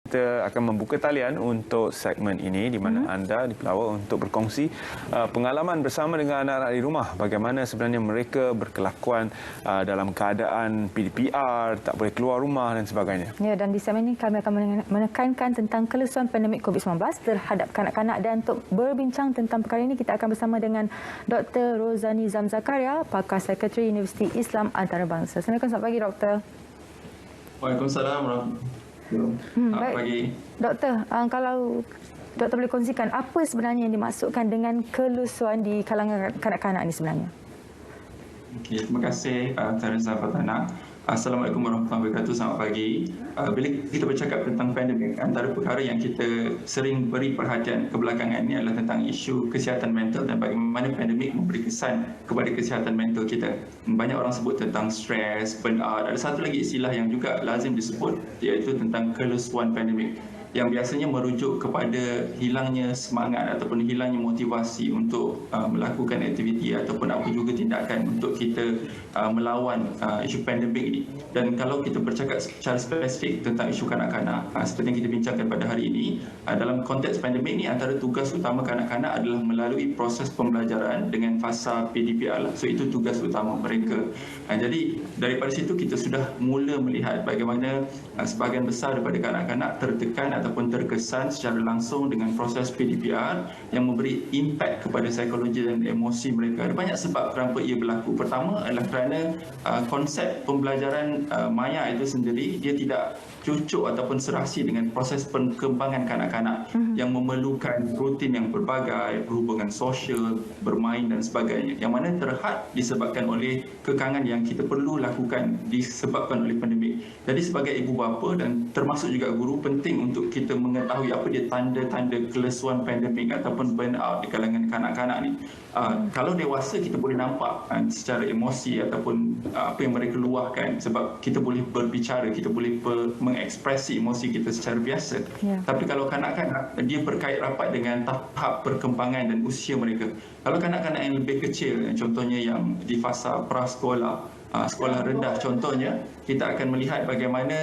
Kita akan membuka talian untuk segmen ini di mana anda dipelawa untuk berkongsi pengalaman bersama dengan anak-anak di rumah. Bagaimana sebenarnya mereka berkelakuan dalam keadaan PDPR, tak boleh keluar rumah dan sebagainya. Ya, dan di segmen ini kami akan menekankan tentang kelesuan pandemik COVID-19 terhadap kanak-kanak, dan untuk berbincang tentang perkara ini kita akan bersama dengan Dr. Rozani Zamzakaria, pakar Sekretari Universiti Islam Antarabangsa. Assalamualaikum, selamat pagi Doktor. Waalaikumsalam Baik. pagi. Doktor, kalau Doktor boleh kongsikan apa sebenarnya yang dimaksudkan dengan kelusuan di kalangan kanak-kanak ini sebenarnya? Okay, terima kasih Tariza Fatana. Assalamualaikum warahmatullahi wabarakatuh. Selamat pagi. Bila kita bercakap tentang pandemik, antara perkara yang kita sering beri perhatian kebelakangan ini adalah tentang isu kesihatan mental dan bagaimana pandemik memberi kesan kepada kesihatan mental kita. Banyak orang sebut tentang stres, burnout. Ada satu lagi istilah yang juga lazim disebut, iaitu tentang kelusuan pandemik, yang biasanya merujuk kepada hilangnya semangat ataupun hilangnya motivasi untuk melakukan aktiviti ataupun apa juga tindakan untuk kita melawan isu pandemik ini. Dan kalau kita bercakap secara spesifik tentang isu kanak-kanak, seperti yang kita bincangkan pada hari ini, dalam konteks pandemik ini antara tugas utama kanak-kanak adalah melalui proses pembelajaran dengan fasa PDPR. So itu tugas utama mereka. Jadi daripada situ kita sudah mula melihat bagaimana sebahagian besar daripada kanak-kanak tertekan ataupun terkesan secara langsung dengan proses PDPR yang memberi impak kepada psikologi dan emosi mereka. Ada banyak sebab kenapa ia berlaku. Pertama adalah kerana konsep pembelajaran maya itu sendiri dia tidak cucuk ataupun serasi dengan proses perkembangan kanak-kanak yang memerlukan rutin yang berbagai, berhubungan sosial, bermain dan sebagainya, yang mana terhad disebabkan oleh kekangan yang kita perlu lakukan disebabkan oleh pandemik. Jadi sebagai ibu bapa dan termasuk juga guru, penting untuk kita mengetahui apa dia tanda-tanda kelesuan pandemik ataupun burnout di kalangan kanak-kanak ni. Kalau dewasa kita boleh nampak secara emosi ataupun apa yang mereka luahkan, sebab kita boleh berbicara, kita boleh mengekspresi emosi kita secara biasa. Tapi kalau kanak-kanak, dia berkait rapat dengan tahap perkembangan dan usia mereka. Kalau kanak-kanak yang lebih kecil, contohnya yang di fasa prasekolah, sekolah rendah contohnya, kita akan melihat bagaimana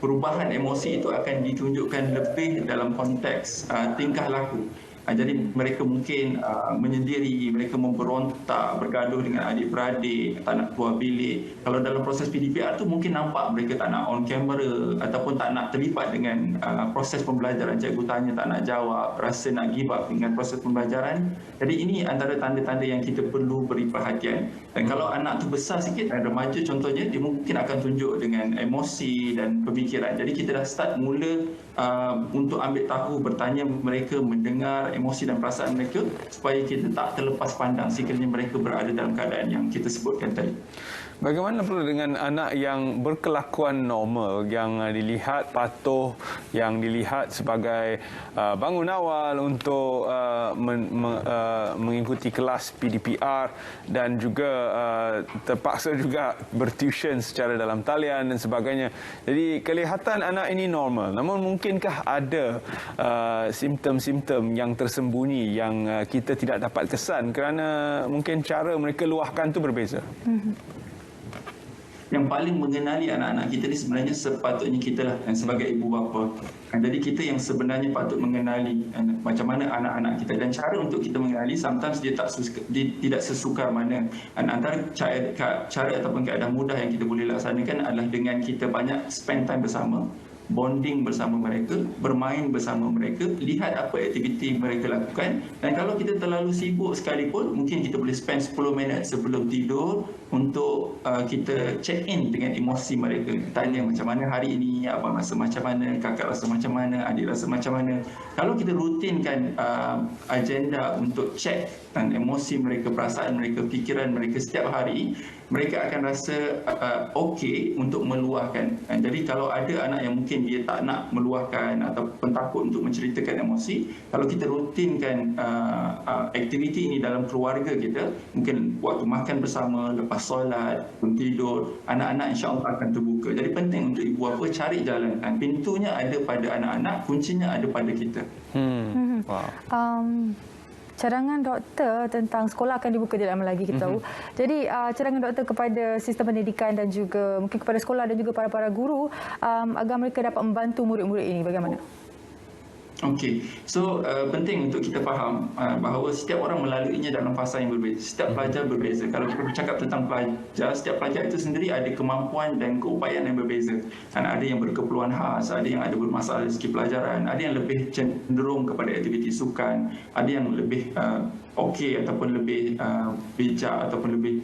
perubahan emosi itu akan ditunjukkan lebih dalam konteks tingkah laku. Jadi mereka mungkin menyendiri, mereka memberontak, bergaduh dengan adik-beradik, tak nak keluar bilik. Kalau dalam proses PDPR tu mungkin nampak mereka tak nak on camera ataupun tak nak terlibat dengan proses pembelajaran. Cikgu tanya tak nak jawab, rasa nak give up dengan proses pembelajaran. Jadi ini antara tanda-tanda yang kita perlu beri perhatian. Dan kalau anak tu besar sikit, remaja contohnya, dia mungkin akan tunjuk dengan emosi dan pemikiran. Jadi kita dah start mula untuk ambil tahu, bertanya mereka, mendengar emosi dan perasaan mereka supaya kita tak terlepas pandang sekiranya mereka berada dalam keadaan yang kita sebutkan tadi. Bagaimana pula dengan anak yang berkelakuan normal, yang dilihat patuh, yang dilihat sebagai bangun awal untuk mengikuti kelas PDPR dan juga terpaksa juga bertuition secara dalam talian dan sebagainya. Jadi kelihatan anak ini normal. Namun mungkinkah ada simptom-simptom yang tersembunyi yang kita tidak dapat kesan kerana mungkin cara mereka luahkan itu berbeza? Yang paling mengenali anak-anak kita ni sebenarnya sepatutnya kita lah, sebagai ibu bapa. Jadi kita yang sebenarnya patut mengenali macam mana anak-anak kita, dan cara untuk kita mengenali sometimes dia tidak sesukar mana. Antara cara ataupun keadaan mudah yang kita boleh laksanakan adalah dengan kita banyak spend time bersama, bonding bersama mereka, bermain bersama mereka, lihat apa aktiviti mereka lakukan. Dan kalau kita terlalu sibuk sekalipun, mungkin kita boleh spend 10 minit sebelum tidur untuk kita check in dengan emosi mereka. Tanya macam mana hari ini, abang rasa macam mana, kakak rasa macam mana, adik rasa macam mana. Kalau kita rutinkan agenda untuk check dan emosi mereka, perasaan mereka, fikiran mereka setiap hari, mereka akan rasa okey untuk meluahkan. Jadi kalau ada anak yang mungkin dia tak nak meluahkan ataupun takut untuk menceritakan emosi, kalau kita rutinkan aktiviti ini dalam keluarga kita, mungkin waktu makan bersama, lepas solat, pun tidur, anak-anak insya-Allah akan terbuka. Jadi penting untuk ibu bapa cari jalan. Pintunya ada pada anak-anak, kuncinya ada pada kita. Wow. cadangan doktor tentang sekolah akan dibuka di dalam lagi kita tahu. Jadi cadangan doktor kepada sistem pendidikan dan juga mungkin kepada sekolah dan juga para guru agar mereka dapat membantu murid-murid ini bagaimana? Okey, so penting untuk kita faham bahawa setiap orang melaluinya dalam fasa yang berbeza. Setiap pelajar berbeza. Kalau kita bercakap tentang pelajar, setiap pelajar itu sendiri ada kemampuan dan keupayaan yang berbeza. Dan ada yang berkeperluan khas, ada yang ada bermasalah dari segi pelajaran, ada yang lebih cenderung kepada aktiviti sukan, ada yang lebih okey ataupun lebih bijak ataupun lebih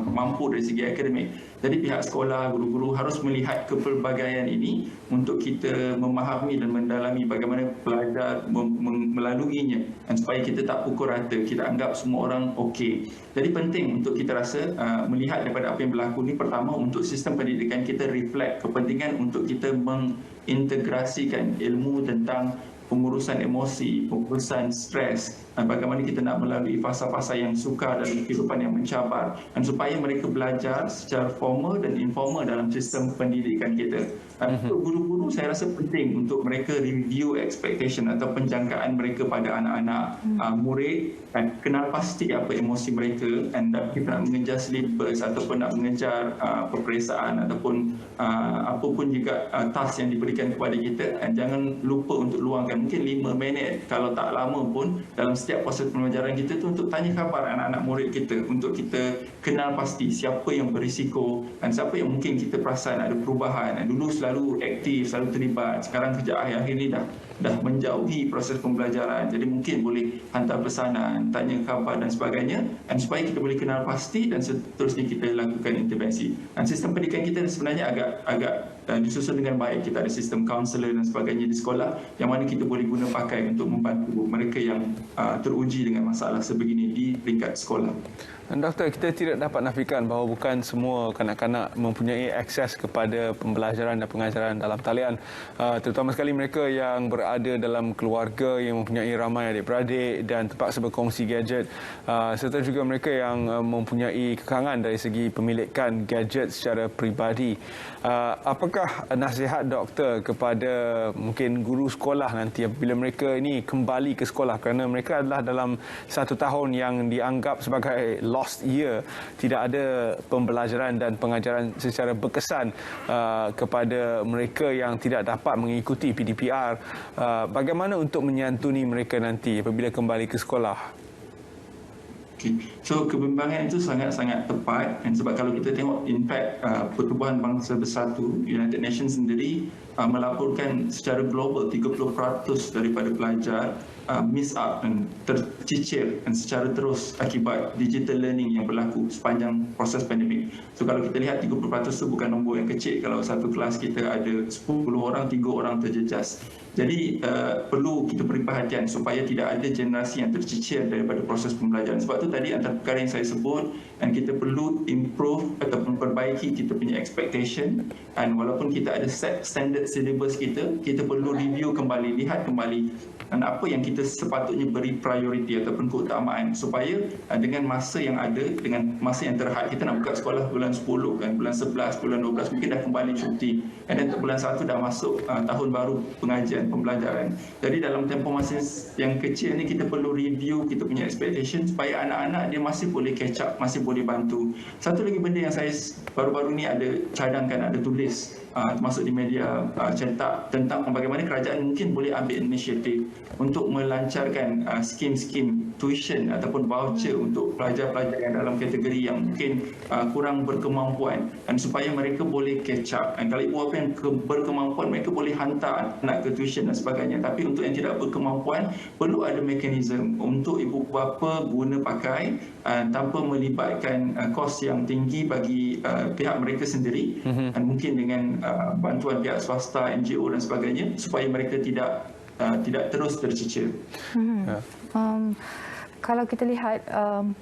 mampu dari segi akademik. Jadi pihak sekolah, guru-guru harus melihat kepelbagaian ini untuk kita memahami dan mendalami bagaimana pelajar melaluinya dan supaya kita tak pukul rata, kita anggap semua orang okey. Jadi penting untuk kita rasa melihat daripada apa yang berlaku ni, pertama untuk sistem pendidikan kita reflect kepentingan untuk kita mengintegrasikan ilmu tentang pengurusan emosi, pengurusan stres, dan bagaimana kita nak melalui fasa-fasa yang sukar dalam kehidupan yang mencabar, dan supaya mereka belajar secara formal dan informal dalam sistem pendidikan kita. Untuk guru-guru saya rasa penting untuk mereka review expectation atau penjangkaan mereka pada anak-anak murid dan kenal pasti apa emosi mereka, dan kita nak mengejar syllabus ataupun nak mengejar peperiksaan ataupun apapun juga task yang diberikan kepada kita, dan jangan lupa untuk luangkan mungkin 5 minit kalau tak lama pun dalam setiap proses pembelajaran kita tu untuk tanya khabar anak-anak murid kita, untuk kita kenal pasti siapa yang berisiko dan siapa yang mungkin kita perasan ada perubahan. Dulu selalu aktif, selalu terlibat, sekarang kerja akhir-akhir ni dah menjauhi proses pembelajaran, jadi mungkin boleh hantar pesanan, tanya khabar dan sebagainya, dan supaya kita boleh kenal pasti dan seterusnya kita lakukan intervensi. Dan sistem pendidikan kita sebenarnya agak disusun dengan baik. Kita ada sistem kaunselor dan sebagainya di sekolah yang mana kita boleh guna pakai untuk membantu mereka yang teruji dengan masalah sebegini di peringkat sekolah. Dan Doktor, kita tidak dapat nafikan bahawa bukan semua kanak-kanak mempunyai akses kepada pembelajaran dan pengajaran dalam talian. Terutama sekali mereka yang berada dalam keluarga yang mempunyai ramai adik-beradik dan terpaksa berkongsi gadget. Serta juga mereka yang mempunyai kekangan dari segi pemilikan gadget secara peribadi. Apakah nasihat doktor kepada mungkin guru sekolah nanti apabila mereka ini kembali ke sekolah, kerana mereka adalah dalam satu tahun yang dianggap sebagai lost year, tidak ada pembelajaran dan pengajaran secara berkesan kepada mereka yang tidak dapat mengikuti PDPR. Bagaimana untuk menyantuni mereka nanti apabila kembali ke sekolah? Okay. So kebimbangan itu sangat-sangat tepat, dan sebab kalau kita tengok in fact Pertubuhan Bangsa Bersatu United Nations sendiri melaporkan secara global 30% daripada pelajar miss out dan tercicir dan secara terus akibat digital learning yang berlaku sepanjang proses pandemik. So kalau kita lihat 30% itu bukan nombor yang kecil. Kalau satu kelas kita ada 10 orang, 3 orang terjejas. Jadi perlu kita beri perhatian supaya tidak ada generasi yang tercicir daripada proses pembelajaran. Sebab tu tadi antara perkara yang saya sebut, dan kita perlu improve ataupun perbaiki kita punya expectation, dan walaupun kita ada set standard syllabus kita perlu review kembali, lihat kembali dan apa yang kita sepatutnya beri prioriti ataupun keutamaan, supaya dengan masa yang ada, dengan masa yang terhad, kita nak buka sekolah bulan 10 kan, bulan 11, bulan 12 mungkin dah kembali cuti, dan untuk bulan 1 dah masuk tahun baru pengajian pembelajaran. Jadi dalam tempoh masa yang kecil ni kita perlu review kita punya expectation supaya anak-anak dia masih boleh catch up, masih boleh bantu. Satu lagi benda yang saya baru-baru ni ada cadangkan, ada tulis termasuk di media cetak tentang bagaimana kerajaan mungkin boleh ambil inisiatif untuk melancarkan skim-skim tuition ataupun voucher untuk pelajar-pelajar yang dalam kategori yang mungkin kurang berkemampuan, dan supaya mereka boleh catch up. Dan kalau ibu bapa yang berkemampuan, mereka boleh hantar anak ke tuition dan sebagainya. Tapi untuk yang tidak berkemampuan, perlu ada mekanisme untuk ibu bapa guna pakai tanpa melibatkan kos yang tinggi bagi pihak mereka sendiri, dan mungkin dengan bantuan pihak swasta, NGO dan sebagainya, supaya mereka tidak terus tercicir. Kalau kita lihat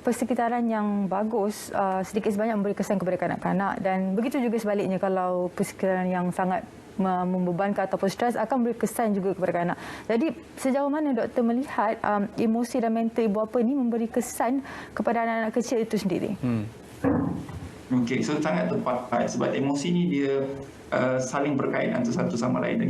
persekitaran yang bagus sedikit sebanyak memberi kesan kepada kanak-kanak, dan begitu juga sebaliknya kalau persekitaran yang sangat membebankan ataupun stres akan memberi kesan juga kepada kanak. Jadi sejauh mana doktor melihat emosi dan mental ibu bapa ini memberi kesan kepada anak-anak kecil itu sendiri? Okey, so sangat tepat sebab emosi ni dia saling berkait antara satu sama lain, dan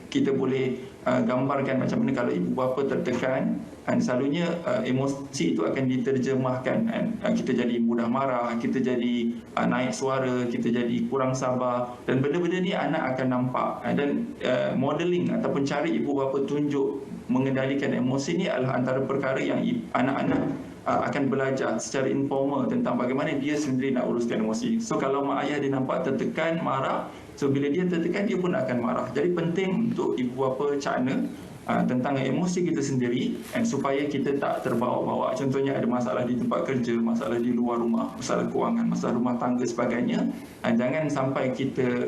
kita boleh gambarkan macam mana kalau ibu bapa tertekan, dan selalunya emosi itu akan diterjemahkan, kita jadi mudah marah, kita jadi naik suara, kita jadi kurang sabar, dan benda-benda ni anak akan nampak. Dan modeling ataupun cara ibu bapa tunjuk mengendalikan emosi ni adalah antara perkara yang anak-anak akan belajar secara informal tentang bagaimana dia sendiri nak uruskan emosi. So kalau mak ayah dia nampak tertekan, marah, so bila dia tertekan dia pun akan marah. Jadi penting untuk ibu bapa cakna tentang emosi kita sendiri, dan supaya kita tak terbawa-bawa. Contohnya ada masalah di tempat kerja, masalah di luar rumah, masalah kewangan, masalah rumah tangga sebagainya. Jangan sampai kita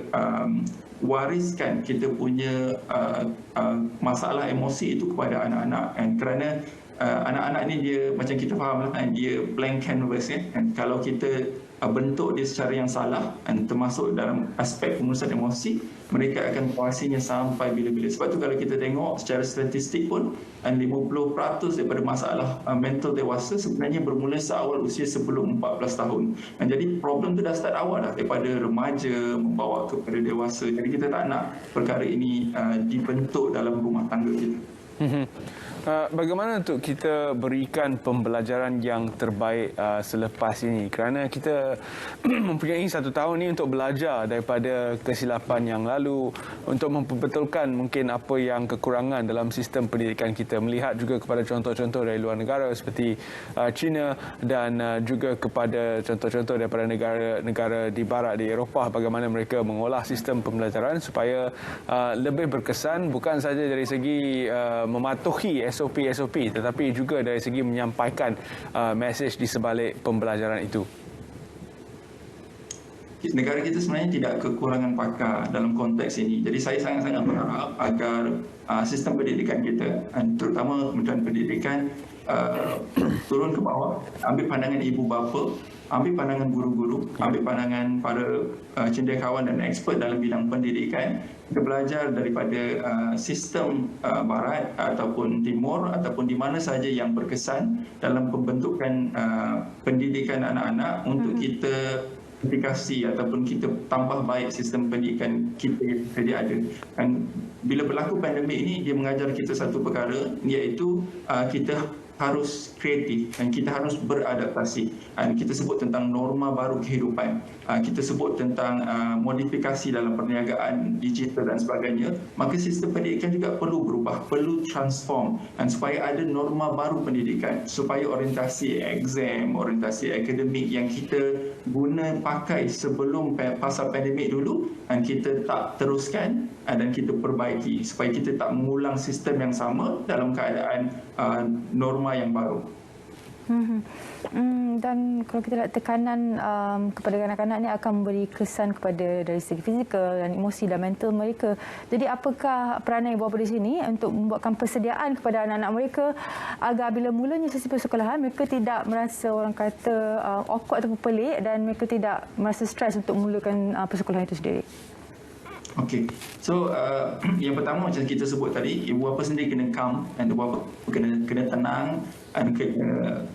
wariskan kita punya masalah emosi itu kepada anak-anak, kerana anak-anak ni dia macam kita faham lah, dia blank canvas ya. Dan kalau kita bentuk dia secara yang salah, dan termasuk dalam aspek pengurusan emosi, mereka akan menguasainya sampai bila-bila. Sebab tu kalau kita tengok secara statistik pun, 50% daripada masalah mental dewasa sebenarnya bermula seawal usia sebelum 14 tahun. Dan jadi problem tu dah start awal dah, daripada remaja membawa kepada dewasa. Jadi kita tak nak perkara ini dibentuk dalam rumah tangga kita. Bagaimana untuk kita berikan pembelajaran yang terbaik selepas ini? Kerana kita mempunyai 1 tahun ini untuk belajar daripada kesilapan yang lalu, untuk memperbetulkan mungkin apa yang kekurangan dalam sistem pendidikan kita, melihat juga kepada contoh-contoh dari luar negara seperti China, dan juga kepada contoh-contoh daripada negara-negara di barat, di Eropah, bagaimana mereka mengolah sistem pembelajaran supaya lebih berkesan, bukan saja dari segi mematuhi SOP, tetapi juga dari segi menyampaikan mesej di sebalik pembelajaran itu. Negara kita sebenarnya tidak kekurangan pakar dalam konteks ini. Jadi saya sangat-sangat berharap agar sistem pendidikan kita, terutama Kementerian Pendidikan, turun ke bawah, ambil pandangan ibu bapa, ambil pandangan guru-guru, ambil pandangan para cendekiawan dan expert dalam bidang pendidikan. Kita belajar daripada sistem barat ataupun timur, ataupun di mana sahaja yang berkesan dalam pembentukan pendidikan anak-anak, untuk kita aplikasi ataupun kita tambah baik sistem pendidikan kita yang sedia ada. Dan bila berlaku pandemik ini, dia mengajar kita satu perkara, iaitu kita harus kreatif dan kita harus beradaptasi. Kita sebut tentang norma baru kehidupan, kita sebut tentang modifikasi dalam perniagaan digital dan sebagainya. Maka sistem pendidikan juga perlu berubah, perlu transform, dan supaya ada norma baru pendidikan, supaya orientasi exam, orientasi akademik yang kita guna pakai sebelum pasal pandemik dulu, dan kita tak teruskan dan kita perbaiki, supaya kita tak mengulang sistem yang sama dalam keadaan norma yang baru. Dan kalau kita lihat tekanan kepada kanak-kanak ni akan memberi kesan kepada dari segi fizikal dan emosi dan mental mereka. Jadi apakah peranan ibu bapa di sini untuk membuatkan persediaan kepada anak-anak mereka agar bila mulanya sesi persekolahan mereka tidak merasa, orang kata, awkward ataupun pelik, dan mereka tidak merasa stres untuk memulakan persekolahan itu sendiri? Okey. So yang pertama macam kita sebut tadi, ibu bapa sendiri kena calm, dan ibu bapa kena tenang dan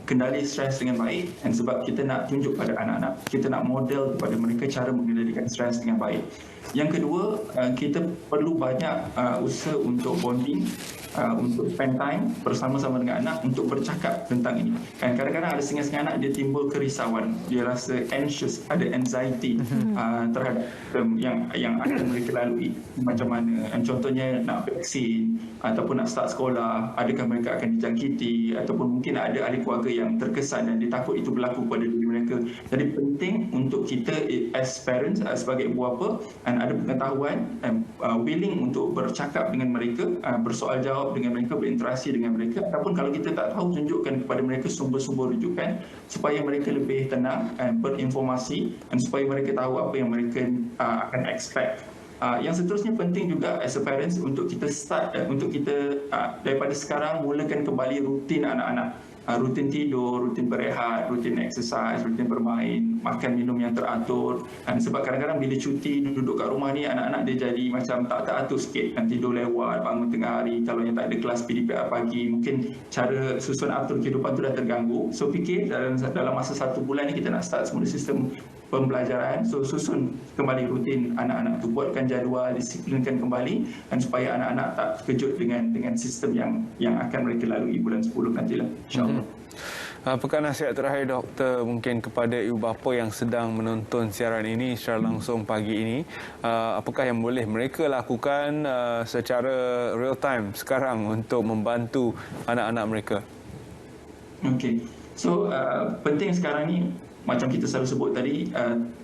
kendali stres dengan baik. Dan sebab kita nak tunjuk pada anak-anak, kita nak model kepada mereka cara mengendalikan stres dengan baik. Yang kedua, kita perlu banyak usaha untuk bonding, untuk spend time bersama-sama dengan anak untuk bercakap tentang ini. Kan kadang-kadang ada setengah-setengah anak dia timbul kerisauan, dia rasa anxious, ada anxiety terhadap yang akan mereka lalui macam mana. Contohnya nak vaksin ataupun nak start sekolah, adakah mereka akan dijangkiti, ataupun mungkin ada ahli keluarga yang terkesan dan dia takut itu berlaku pada diri mereka. Jadi penting untuk kita as parents, sebagai ibu bapa, dan ada pengetahuan dan willing untuk bercakap dengan mereka, bersoal jawab dengan mereka, berinteraksi dengan mereka, ataupun kalau kita tak tahu, tunjukkan kepada mereka sumber-sumber rujukan supaya mereka lebih tenang dan berinformasi, dan supaya mereka tahu apa yang mereka akan expect. Yang seterusnya penting juga as a parents untuk kita start, untuk kita daripada sekarang mulakan kembali rutin anak-anak. Rutin tidur, rutin berehat, rutin exercise, rutin bermain, makan minum yang teratur. Dan sebab kadang-kadang bila cuti duduk kat rumah ni, anak-anak dia jadi macam tak teratur sikit, dan tidur lewat, bangun tengah hari, kalau yang tak ada kelas PDPR pagi, mungkin cara susun atur kehidupan tu dah terganggu. So fikir dalam masa 1 bulan ni kita nak start semula sistem pembelajaran. So susun kembali rutin anak-anak tu, buatkan jadual, disiplinkan kembali, dan supaya anak-anak tak terkejut dengan sistem yang akan mereka lalui bulan 10 nantilah, insya-Allah. Apakah nasihat terakhir doktor mungkin kepada ibu bapa yang sedang menonton siaran ini secara langsung pagi ini? Apakah yang boleh mereka lakukan secara real time sekarang untuk membantu anak-anak mereka? Okey. So penting sekarang ni, macam kita selalu sebut tadi,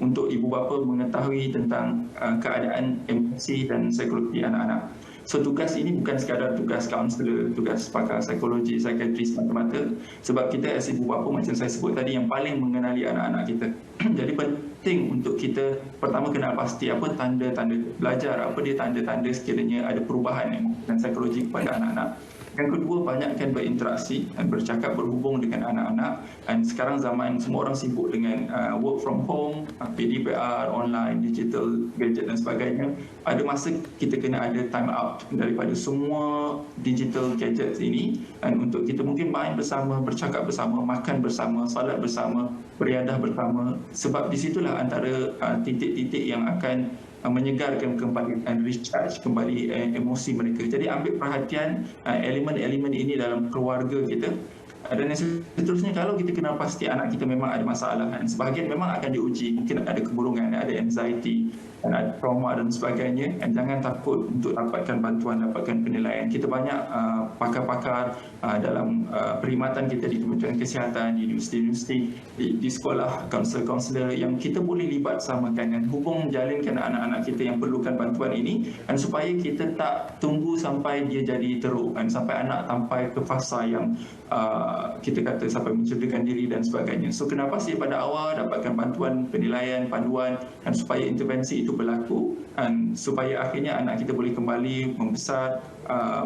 untuk ibu bapa mengetahui tentang keadaan emosi dan psikologi anak-anak. So tugas ini bukan sekadar tugas kaunselor, tugas pakar psikologi, psikiatris semata-mata. Sebab kita as ibu bapa, macam saya sebut tadi, yang paling mengenali anak-anak kita. Jadi penting untuk kita pertama kenal pasti apa tanda-tanda belajar, apa dia tanda-tanda sekiranya ada perubahan dan psikologi kepada anak-anak. Yang kedua, banyakkan berinteraksi dan bercakap, berhubung dengan anak-anak. Dan sekarang zaman semua orang sibuk dengan work from home, PDPR, online, digital, gadget dan sebagainya. Ada masa kita kena ada time out daripada semua digital gadgets ini, dan untuk kita mungkin main bersama, bercakap bersama, makan bersama, salat bersama, beriadah bersama. Sebab di situlah antara titik-titik yang akan menyegarkan kembali dan recharge kembali emosi mereka. Jadi ambil perhatian elemen-elemen ini dalam keluarga kita. Dan yang seterusnya, kalau kita kenal pasti anak kita memang ada masalah, dan sebahagian memang akan diuji, mungkin ada keburungan, ada anxiety, dan ada trauma dan sebagainya, dan jangan takut untuk dapatkan bantuan, dapatkan penilaian. Kita banyak pakar-pakar dalam perkhidmatan kita di Kementerian Kesihatan, di universiti-universiti, di sekolah, kaunselor-kaunselor yang kita boleh libat samakan dan hubung jalinkan anak-anak kita yang perlukan bantuan ini, dan supaya kita tak tunggu sampai dia jadi teruk, dan sampai anak sampai ke fasa yang kita kata sampai mencederakan diri dan sebagainya. So kenapa sih pada awal dapatkan bantuan, penilaian, panduan, dan supaya intervensi itu berlaku, dan supaya akhirnya anak kita boleh kembali membesar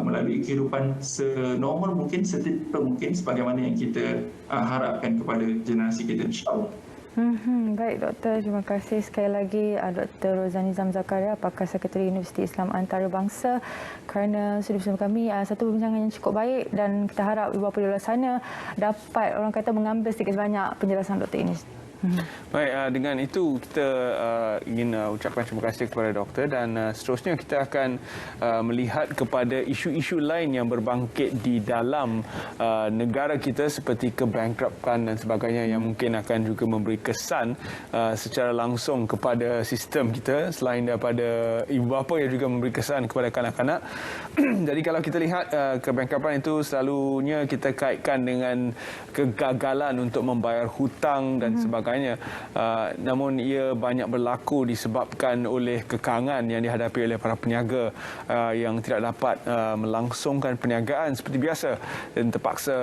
melalui kehidupan senormal mungkin, setipe mungkin, sebagaimana yang kita harapkan kepada generasi kita, insya-Allah. Baik doktor, terima kasih sekali lagi Dr. Rozani Zamzakaria, pakar Sekretari Universiti Islam Antarabangsa, kerana sudah bersama kami. Satu perbincangan yang cukup baik, dan kita harap ibu bapa di luar sana dapat, orang kata, mengambil sedikit sebanyak penjelasan doktor ini. Baik, dengan itu kita ingin ucapkan terima kasih kepada doktor, dan seterusnya kita akan melihat kepada isu-isu lain yang berbangkit di dalam negara kita seperti kebankruptan dan sebagainya, yang mungkin akan juga memberi kesan secara langsung kepada sistem kita, selain daripada ibu bapa yang juga memberi kesan kepada kanak-kanak. Jadi kalau kita lihat kebankruptan itu selalunya kita kaitkan dengan kegagalan untuk membayar hutang dan sebagainya. Namun ia banyak berlaku disebabkan oleh kekangan yang dihadapi oleh para peniaga yang tidak dapat melangsungkan perniagaan seperti biasa, dan terpaksa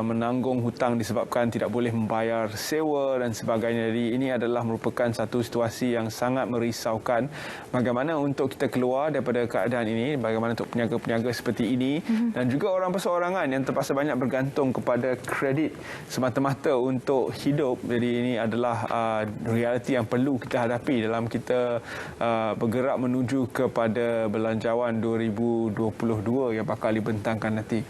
menanggung hutang disebabkan tidak boleh membayar sewa dan sebagainya. Jadi ini adalah merupakan satu situasi yang sangat merisaukan. Bagaimana untuk kita keluar daripada keadaan ini, bagaimana untuk peniaga-peniaga seperti ini, dan juga orang perseorangan yang terpaksa banyak bergantung kepada kredit semata-mata untuk hidup. Jadi ini adalah realiti yang perlu kita hadapi dalam kita bergerak menuju kepada Belanjawan 2022 yang bakal dibentangkan nanti.